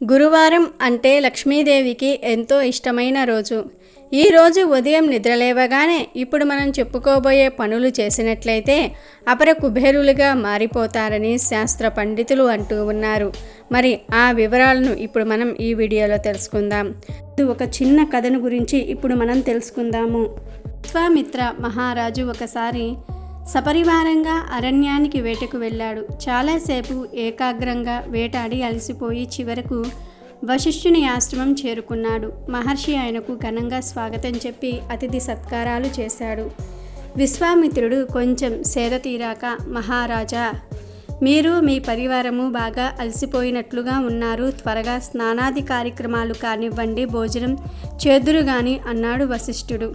గురువారం అంటే లక్ష్మీదేవికి ఎంతో ఇష్టమైన రోజు. ఈ రోజు ఉదయం నిద్రలేవగానే ఇప్పుడు మనం చెప్పుకోబోయే పనులు చేసినట్లయితే అపర కుబేరులుగా మారిపోతారని శాస్త్ర పండితులు అంటూ ఉన్నారు. మరి ఆ వివరాలను ఇప్పుడు మనం ఈ వీడియోలో తెలుసుకుందాం. ఒక చిన్న కథను గురించి ఇప్పుడు మనం తెలుసుకుందాము. విశ్వామిత్ర మహారాజు ఒకసారి సపరివారంగా అరణ్యానికి వేటకు వెళ్ళాడు. చాలాసేపు ఏకాగ్రంగా వేటాడి అలసిపోయి చివరకు వశిష్ఠుని ఆశ్రమం చేరుకున్నాడు. మహర్షి ఆయనకు ఘనంగా స్వాగతం చెప్పి అతిథి సత్కారాలు చేశాడు. విశ్వామిత్రుడు కొంచెం సేద తీరాక, మహారాజా, మీరు మీ పరివారము బాగా అలసిపోయినట్లుగా ఉన్నారు. త్వరగా స్నానాది కార్యక్రమాలు కానివ్వండి, భోజనం చేదురు గాని అన్నాడు వశిష్ఠుడు.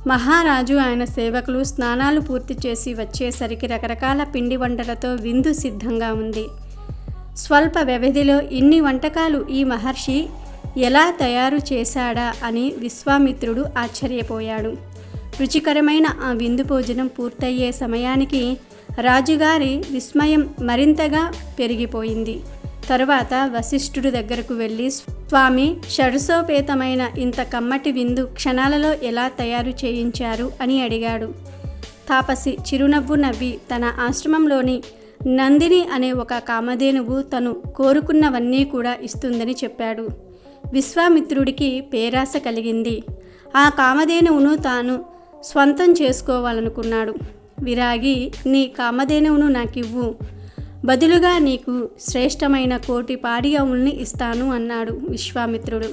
మహారాజు ఆయన సేవకులు స్నానాలు పూర్తి చేసి వచ్చేసరికి రకరకాల పిండి వంటలతో విందు సిద్ధంగా ఉంది. స్వల్ప వ్యవధిలో ఇన్ని వంటకాలు ఈ మహర్షి ఎలా తయారు చేశాడా అని విశ్వామిత్రుడు ఆశ్చర్యపోయాడు. రుచికరమైన ఆ విందు భోజనం పూర్తయ్యే సమయానికి రాజుగారి విస్మయం మరింతగా పెరిగిపోయింది. తరువాత వశిష్ఠుడు దగ్గరకు వెళ్ళి, స్వామి, షడ్సోపేతమైన ఇంత కమ్మటి విందు క్షణాలలో ఎలా తయారు చేయించారు అని అడిగాడు. తాపసి చిరునవ్వు నవ్వి తన ఆశ్రమంలోని నందిని అనే ఒక కామధేనువు తను కోరుకున్నవన్నీ కూడా ఇస్తుందని చెప్పాడు. విశ్వామిత్రుడికి పేరాస కలిగింది. ఆ కామధేనువును తాను స్వంతం చేసుకోవాలనుకున్నాడు. విరాగి, నీ కామధేనువును నాకివ్వు, బదులుగా నీకు శ్రేష్టమైన 1,000 పాడి ఆవుల్ని ఇస్తాను అన్నాడు విశ్వామిత్రుడు.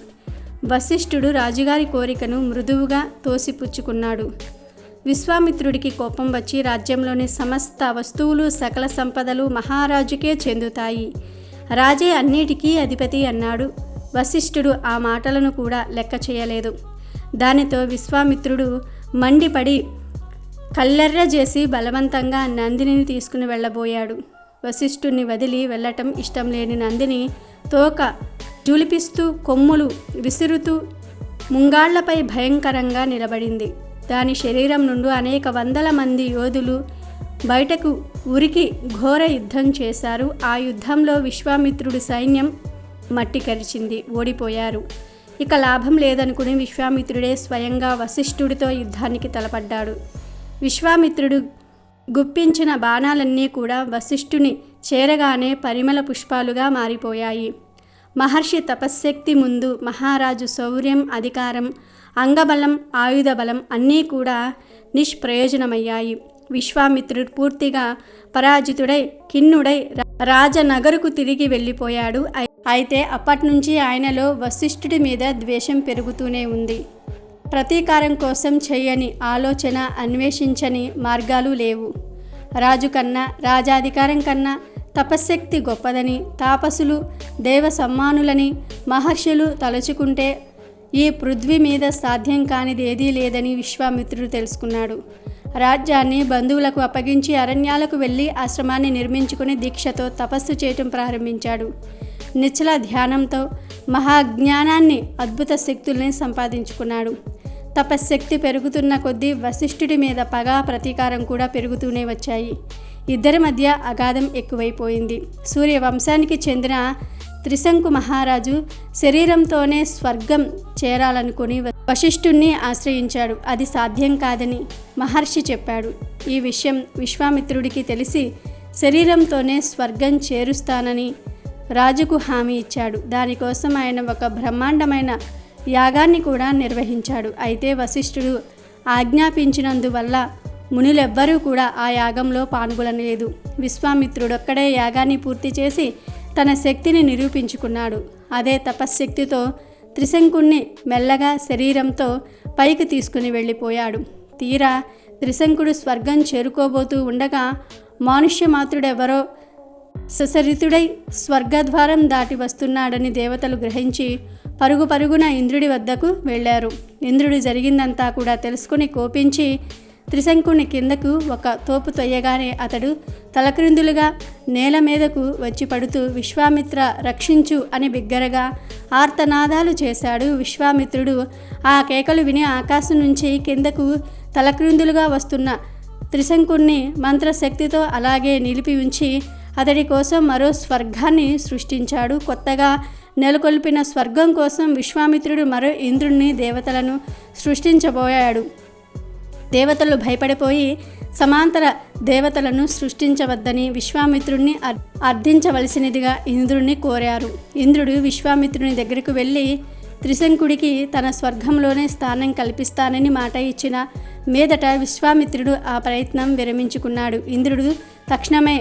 వశిష్ఠుడు రాజుగారి కోరికను మృదువుగా తోసిపుచ్చుకున్నాడు. విశ్వామిత్రుడికి కోపం వచ్చి, రాజ్యంలోని సమస్త వస్తువులు సకల సంపదలు మహారాజుకే చెందుతాయి, రాజే అన్నిటికీ అధిపతి అన్నాడు. వశిష్ఠుడు ఆ మాటలను కూడా లెక్క చేయలేదు. దానితో విశ్వామిత్రుడు మండిపడి కల్లెర్ర చేసి బలవంతంగా నందినిని తీసుకుని వెళ్ళబోయాడు. వశిష్ఠుడిని వదిలి వెళ్ళటం ఇష్టం లేని నందిని తోక జులిపిస్తూ కొమ్ములు విసురుతూ ముంగాళ్లపై భయంకరంగా నిలబడింది. దాని శరీరం నుండి అనేక వందల మంది యోధులు బయటకు ఉరికి ఘోర యుద్ధం చేశారు. ఆ యుద్ధంలో విశ్వామిత్రుడి సైన్యం మట్టి కరిచింది, ఓడిపోయారు. ఇక లాభం లేదనుకుని విశ్వామిత్రుడే స్వయంగా వశిష్ఠుడితో యుద్ధానికి తలపడ్డాడు. విశ్వామిత్రుడు గుప్పించిన బాణాలన్నీ కూడా వశిష్ఠుని చేరగానే పరిమళ పుష్పాలుగా మారిపోయాయి. మహర్షి తపశ్శక్తి ముందు మహారాజు శౌర్యం, అధికారం, అంగబలం, ఆయుధ బలం అన్నీ కూడా నిష్ప్రయోజనమయ్యాయి. విశ్వామిత్రుడు పూర్తిగా పరాజితుడై ఖిన్నుడై రాజనగరుకు తిరిగి వెళ్ళిపోయాడు. అయితే అప్పటినుంచి ఆయనలో వశిష్ఠుడి మీద ద్వేషం పెరుగుతూనే ఉంది. ప్రతీకారం కోసం చేయని ఆలోచన, అన్వేషించని మార్గాలు లేవు. రాజు కన్నా, రాజాధికారం కన్నా తపశ్శక్తి గొప్పదని, తాపసులు దేవ సమ్మానులని మహర్షులు తలుచుకుంటే ఈ పృథ్వీ మీద సాధ్యం కానిది ఏదీ లేదని విశ్వామిత్రుడు తెలుసుకున్నాడు. రాజ్యాన్ని బంధువులకు అప్పగించి అరణ్యాలకు వెళ్ళి ఆశ్రమాన్ని నిర్మించుకుని దీక్షతో తపస్సు చేయటం ప్రారంభించాడు. నిశ్చల ధ్యానంతో మహాజ్ఞానాన్ని, అద్భుత శక్తుల్ని సంపాదించుకున్నాడు. తపశ్శక్తి పెరుగుతున్న కొద్దీ వశిష్ఠుడి మీద పగ, ప్రతీకారం కూడా పెరుగుతూనే వచ్చాయి. ఇద్దరి మధ్య అగాధం ఎక్కువైపోయింది. సూర్యవంశానికి చెందిన త్రిశంకు మహారాజు శరీరంతోనే స్వర్గం చేరాలనుకుని వశిష్ఠుణ్ణి ఆశ్రయించాడు. అది సాధ్యం కాదని మహర్షి చెప్పాడు. ఈ విషయం విశ్వామిత్రుడికి తెలిసి శరీరంతోనే స్వర్గం చేరుస్తానని రాజుకు హామీ ఇచ్చాడు. దానికోసం ఆయన ఒక బ్రహ్మాండమైన యాగాన్ని కూడా నిర్వహించాడు. అయితే వశిష్ఠుడు ఆజ్ఞాపించినందువల్ల మునులెవ్వరూ కూడా ఆ యాగంలో పాల్గొనలేదు. విశ్వామిత్రుడొక్కడే యాగాన్ని పూర్తి చేసి తన శక్తిని నిరూపించుకున్నాడు. అదే తపశ్శక్తితో త్రిశంకుణ్ణి మెల్లగా శరీరంతో పైకి తీసుకుని వెళ్ళిపోయాడు. తీరా త్రిశంకుడు స్వర్గం చేరుకోబోతూ ఉండగా మానుష్యమాత్రుడెవరో ససరితుడై స్వర్గద్వారం దాటి వస్తున్నాడని దేవతలు గ్రహించి పరుగు పరుగున ఇంద్రుడి వద్దకు వెళ్ళారు. ఇంద్రుడు జరిగిందంతా కూడా తెలుసుకుని కోపించి త్రిశంకుని కిందకు ఒక తోపు తొయ్యగానే అతడు తలక్రిందులుగా నేల మీదకు వచ్చి పడుతూ విశ్వామిత్ర రక్షించు అని బిగ్గరగా ఆర్తనాదాలు చేశాడు. విశ్వామిత్రుడు ఆ కేకలు విని ఆకాశం నుంచి కిందకు తలక్రిందులుగా వస్తున్న త్రిశంకుణ్ణి మంత్రశక్తితో అలాగే నిలిపి ఉంచి అతడి కోసం మరో స్వర్గాన్ని సృష్టించాడు. కొత్తగా నెలకొల్పిన స్వర్గం కోసం విశ్వామిత్రుడు మరో ఇంద్రుణ్ణి దేవతలను సృష్టించబోయాడు. దేవతలు భయపడిపోయి సమాంతర దేవతలను సృష్టించవద్దని విశ్వామిత్రుడిని అర్థించవలసినదిగా ఇంద్రుడిని కోరారు. ఇంద్రుడు విశ్వామిత్రుని దగ్గరకు వెళ్ళి త్రిశంకుడికి తన స్వర్గంలోనే స్థానం కల్పిస్తానని మాట ఇచ్చిన మీదట విశ్వామిత్రుడు ఆ ప్రయత్నం విరమించుకున్నాడు. ఇంద్రుడు తక్షణమే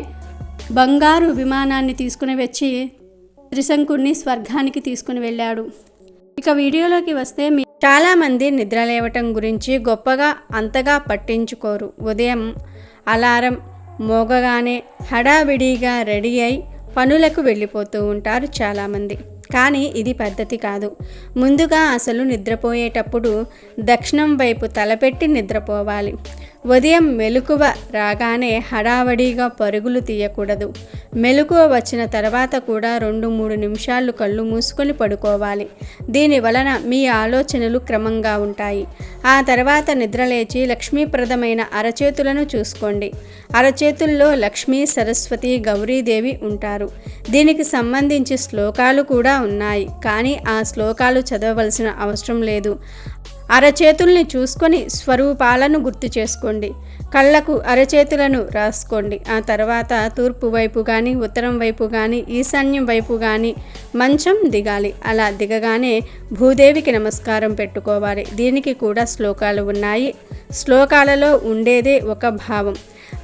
బంగారు విమానాన్ని తీసుకుని వచ్చి త్రిశంకుడిని స్వర్గానికి తీసుకుని వెళ్ళాడు. ఇక వీడియోలోకి వస్తే చాలామంది నిద్ర లేవటం గురించి గొప్పగా అంతగా పట్టించుకోరు. ఉదయం అలారం మోగగానే హడావిడిగా రెడీ అయి పనులకు వెళ్ళిపోతూ ఉంటారు చాలామంది. కానీ ఇది పద్ధతి కాదు. ముందుగా అసలు నిద్రపోయేటప్పుడు దక్షిణం వైపు తలపెట్టి నిద్రపోవాలి. ఉదయం మెలకువ రాగానే హడావడిగా పరుగులు తీయకూడదు. మెలకువ వచ్చిన తర్వాత కూడా 2-3 నిమిషాలు కళ్ళు మూసుకొని పడుకోవాలి. దీని వలన మీ ఆలోచనలు క్రమంగా ఉంటాయి. ఆ తర్వాత నిద్రలేచి లక్ష్మీప్రదమైన అరచేతులను చూసుకోండి. అరచేతుల్లో లక్ష్మీ, సరస్వతి, గౌరీదేవి ఉంటారు. దీనికి సంబంధించి శ్లోకాలు కూడా ఉన్నాయి. కానీ ఆ శ్లోకాలు చదవవలసిన అవసరం లేదు. అరచేతుల్ని చూసుకొని స్వరూపాలను గుర్తు చేసుకోండి. కళ్ళకు అరచేతులను రాసుకోండి. ఆ తర్వాత తూర్పు వైపు కానీ, ఉత్తరం వైపు కానీ, ఈశాన్యం వైపు కానీ మంచం దిగాలి. అలా దిగగానే భూదేవికి నమస్కారం పెట్టుకోవాలి. దీనికి కూడా శ్లోకాలు ఉన్నాయి. శ్లోకాలలో ఉండేదే ఒక భావం.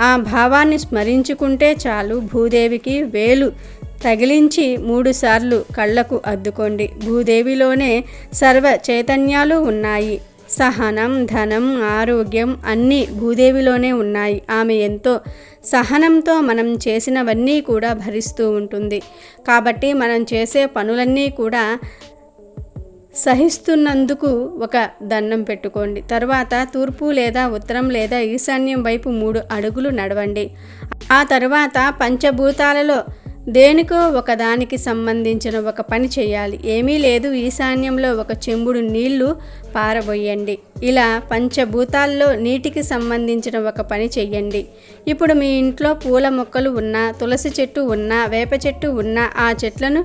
ఆ భావాన్ని స్మరించుకుంటే చాలు. భూదేవికి వేలు తగిలించి 3 సార్లు కళ్ళకు అద్దుకోండి. భూదేవిలోనే సర్వ చైతన్యాలు ఉన్నాయి. సహనం, ధనం, ఆరోగ్యం అన్నీ భూదేవిలోనే ఉన్నాయి. ఆమె ఎంతో సహనంతో మనం చేసినవన్నీ కూడా భరిస్తూ ఉంటుంది. కాబట్టి మనం చేసే పనులన్నీ కూడా సహిస్తున్నందుకు ఒక దండం పెట్టుకోండి. తర్వాత తూర్పు లేదా ఉత్తరం లేదా ఈశాన్యం వైపు 3 అడుగులు నడవండి. ఆ తర్వాత పంచభూతాలలో దేనికో ఒకదానికి సంబంధించిన ఒక పని చేయాలి. ఏమీ లేదు, ఈశాన్యంలో ఒక చెంబుడు నీళ్లు పారబోయండి. ఇలా పంచభూతాల్లో నీటికి సంబంధించిన ఒక పని చెయ్యండి. ఇప్పుడు మీ ఇంట్లో పూల మొక్కలు ఉన్నా, తులసి చెట్టు ఉన్నా, వేప చెట్టు ఉన్నా ఆ చెట్లను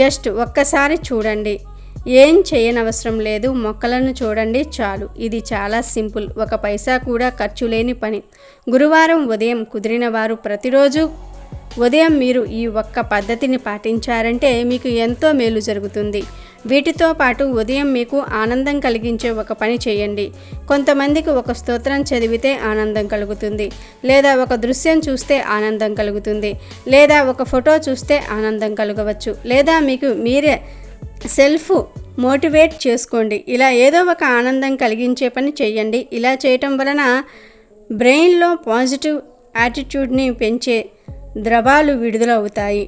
జస్ట్ ఒక్కసారి చూడండి. ఏం చేయనవసరం లేదు, మొక్కలను చూడండి చాలు. ఇది చాలా సింపుల్, 1 పైసా కూడా ఖర్చు లేని పని. గురువారం ఉదయం కుదిరిన వారు ప్రతిరోజు ఉదయం మీరు ఈ ఒక్క పద్ధతిని పాటించారంటే మీకు ఎంతో మేలు జరుగుతుంది. వీటితో పాటు ఉదయం మీకు ఆనందం కలిగించే ఒక పని చేయండి. కొంతమందికి ఒక స్తోత్రం చదివితే ఆనందం కలుగుతుంది, లేదా ఒక దృశ్యం చూస్తే ఆనందం కలుగుతుంది, లేదా ఒక ఫోటో చూస్తే ఆనందం కలగవచ్చు, లేదా మీకు మీరే సెల్ఫ్ మోటివేట్ చేసుకోండి. ఇలా ఏదో ఒక ఆనందం కలిగించే పని చేయండి. ఇలా చేయటం వలన బ్రెయిన్లో పాజిటివ్ యాటిట్యూడ్ని పెంచే ద్రవాలు విడుదల అవుతాయి.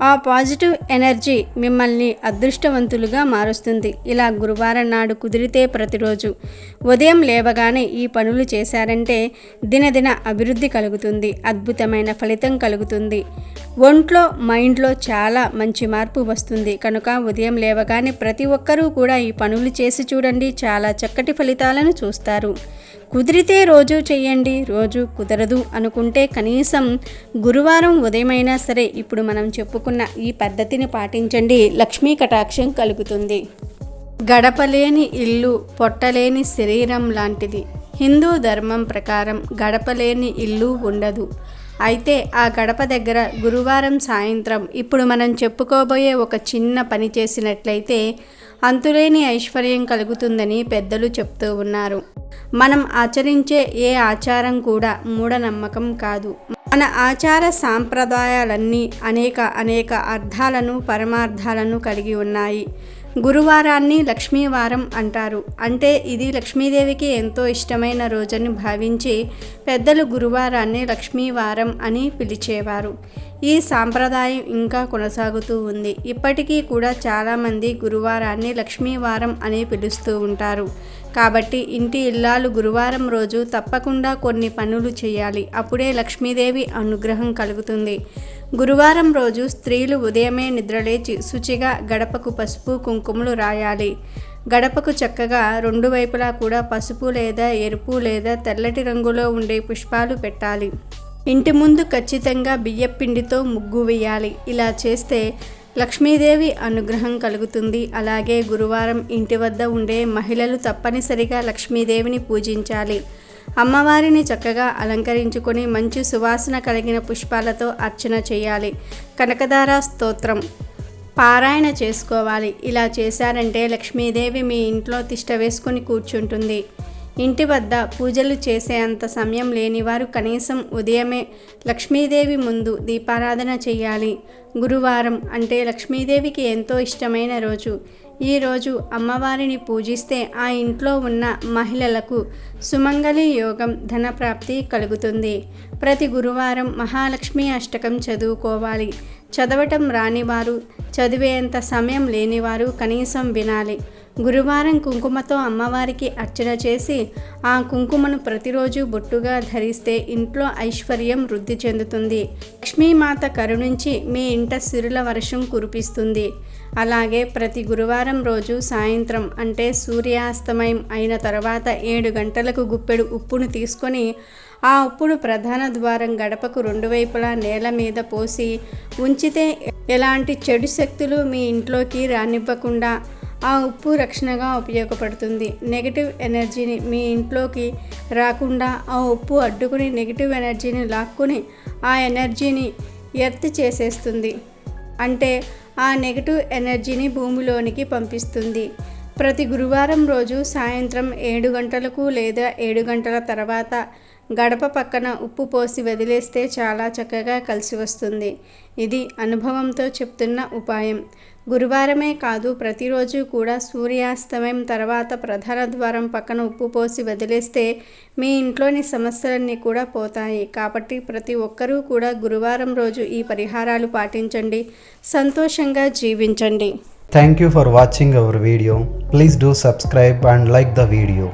ఆ పాజిటివ్ ఎనర్జీ మిమ్మల్ని అదృష్టవంతులుగా మారుస్తుంది. ఇలా గురువారం నాడు కుదిరితే ప్రతిరోజు ఉదయం లేవగానే ఈ పనులు చేశారంటే దినదిన అభివృద్ధి కలుగుతుంది. అద్భుతమైన ఫలితం కలుగుతుంది. ఒంట్లో, మైండ్లో చాలా మంచి మార్పు వస్తుంది. కనుక ఉదయం లేవగానే ప్రతి ఒక్కరూ కూడా ఈ పనులు చేసి చూడండి. చాలా చక్కటి ఫలితాలను చూస్తారు. కుదిరితే రోజు చేయండి. రోజు కుదరదు అనుకుంటే కనీసం గురువారం ఉదయమైనా సరే ఇప్పుడు మనం చెప్పుకున్న ఈ పద్ధతిని పాటించండి. లక్ష్మీ కటాక్షం కలుగుతుంది. గడపలేని ఇల్లు పొట్టలేని శరీరం లాంటిది. హిందూ ధర్మం ప్రకారం గడపలేని ఇల్లు ఉండదు. అయితే ఆ గడప దగ్గర గురువారం సాయంత్రం ఇప్పుడు మనం చెప్పుకోబోయే ఒక చిన్న పని చేసినట్లయితే అంతులేని ఐశ్వర్యం కలుగుతుందని పెద్దలు చెప్తూ ఉన్నారు. మనం ఆచరించే ఏ ఆచారం కూడా మూఢనమ్మకం కాదు. మన ఆచార సాంప్రదాయాలన్నీ అనేక అర్థాలను, పరమార్థాలను కలిగి ఉన్నాయి. గురువారాన్ని లక్ష్మీవారం అంటారు. అంటే ఇది లక్ష్మీదేవికి ఎంతో ఇష్టమైన రోజని భావించి పెద్దలు గురువారాన్ని లక్ష్మీవారం అని పిలిచేవారు. ఈ సాంప్రదాయం ఇంకా కొనసాగుతూ ఉంది. ఇప్పటికీ కూడా చాలామంది గురువారాన్ని లక్ష్మీవారం అని పిలుస్తూ ఉంటారు. కాబట్టి ఇంటి ఇల్లాలు గురువారం రోజు తప్పకుండా కొన్ని పనులు చేయాలి. అప్పుడే లక్ష్మీదేవి అనుగ్రహం కలుగుతుంది. గురువారం రోజు స్త్రీలు ఉదయమే నిద్రలేచి శుచిగా గడపకు పసుపు కుంకుమలు రాయాలి. గడపకు చక్కగా రెండు వైపులా కూడా పసుపు లేదా ఎరుపు లేదా తెల్లటి రంగులో ఉండే పుష్పాలు పెట్టాలి. ఇంటి ముందు ఖచ్చితంగా బియ్యపిండితో ముగ్గు వేయాలి. ఇలా చేస్తే లక్ష్మీదేవి అనుగ్రహం కలుగుతుంది. అలాగే గురువారం ఇంటి వద్ద ఉండే మహిళలు తప్పనిసరిగా లక్ష్మీదేవిని పూజించాలి. అమ్మవారిని చక్కగా అలంకరించుకొని మంచి సువాసన కలిగిన పుష్పాలతో అర్చన చేయాలి. కనకదార స్తోత్రం పారాయణ చేసుకోవాలి. ఇలా చేశారంటే లక్ష్మీదేవి మీ ఇంట్లో తిష్ట వేసుకొని కూర్చుంటుంది. ఇంటి వద్ద పూజలు చేసే అంత సమయం లేనివారు కనీసం ఉదయమే లక్ష్మీదేవి ముందు దీపారాధన చేయాలి. గురువారం అంటే లక్ష్మీదేవికి ఎంతో ఇష్టమైన రోజు. ఈ రోజు అమ్మవారిని పూజిస్తే ఆ ఇంట్లో ఉన్న మహిళలకు సుమంగళి యోగం, ధనప్రాప్తి కలుగుతుంది. ప్రతి గురువారం మహాలక్ష్మి అష్టకం చదువుకోవాలి. చదవటం రానివారు, చదివేంత సమయం లేనివారు కనీసం వినాలి. గురువారం కుంకుమతో అమ్మవారికి అర్చన చేసి ఆ కుంకుమను ప్రతిరోజు బొట్టుగా ధరిస్తే ఇంట్లో ఐశ్వర్యం వృద్ధి చెందుతుంది. లక్ష్మీమాత కరుణించి మీ ఇంట సిరుల వర్షం కురిపిస్తుంది. అలాగే ప్రతి గురువారం రోజు సాయంత్రం అంటే సూర్యాస్తమయం అయిన తర్వాత 7 గంటలకు గుప్పెడు ఉప్పును తీసుకొని ఆ ఉప్పును ప్రధాన ద్వారం గడపకు రెండు వైపులా నేల మీద పోసి ఉంచితే ఎలాంటి చెడు శక్తులు మీ ఇంట్లోకి రానివ్వకుండా ఆ ఉప్పు రక్షణగా ఉపయోగపడుతుంది. నెగిటివ్ ఎనర్జీని మీ ఇంట్లోకి రాకుండా ఆ ఉప్పు అడ్డుకుని నెగిటివ్ ఎనర్జీని లాక్కుని ఆ ఎనర్జీని ఎర్త్ చేసేస్తుంది. అంటే ఆ నెగిటివ్ ఎనర్జీని భూమిలోనికి పంపిస్తుంది. ప్రతి గురువారం రోజు సాయంత్రం 7 గంటలకు లేదా 7 గంటల తర్వాత గడప పక్కన ఉప్పు పోసి వదిలేస్తే చాలా చక్కగా కలిసి వస్తుంది. ఇది అనుభవంతో చెప్తున్న ఉపాయం. గురువారమే కాదు, ప్రతిరోజు కూడా సూర్యాస్తమయం తర్వాత ప్రధాన ద్వారం పక్కన ఉప్పు పోసి వదిలేస్తే మీ ఇంట్లోని సమస్యలన్నీ కూడా పోతాయి. కాబట్టి ప్రతి ఒక్కరూ కూడా గురువారం రోజు ఈ పరిహారాలు పాటించండి, సంతోషంగా జీవించండి. Thank you for watching our video. Please do subscribe and like the video.